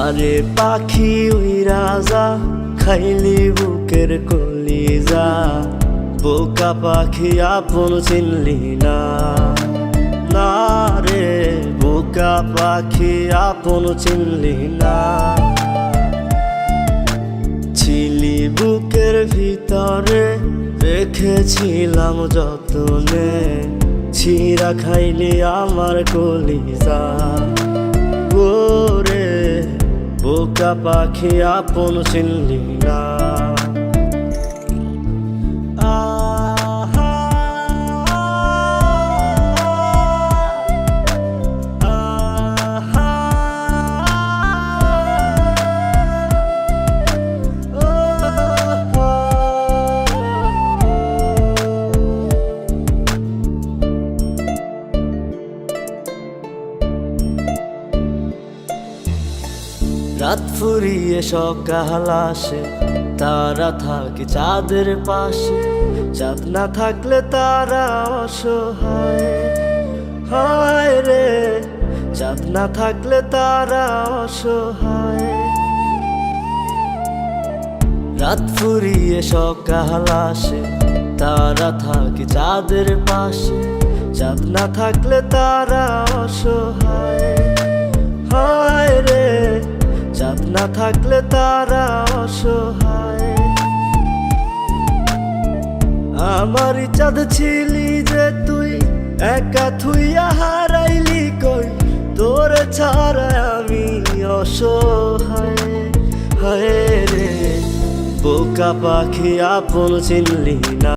আরে পাখি ওই রাজা খাইলি বুকের কলিজা, বোকা পাখি আপন চিনলি না। না রে বোকা পাখি আপন চিনলি না। ছিলি বুকের ভিতরে রেখেছিলাম যতনে, ছিঁড়া খাইলি আমার কলিজা। ওরে বোকা পাখি আপন চিনলি না। রাত ফুরিয়ে সকাল আসে, তারা থাকে চাঁদের পাশে। চাঁদ না থাকলে তারা অসহায়, হায় রে চাঁদ না থাকলে তারা অসহায়। রাত ফুরিয়ে সকাল আসে, তারা থাকে চাঁদের পাশে। চাঁদ না থাকলে তারা অসহায়, হায় রে চাঁদ না থাকলে তারা অসহায়। আমারই চাঁদ ছিলি যে তুই, একা থুইয়া হারাইলি কই। তোর ছাড়া আমি অসহায়, হায় রে বোকা পাখি আপন চিনলি না।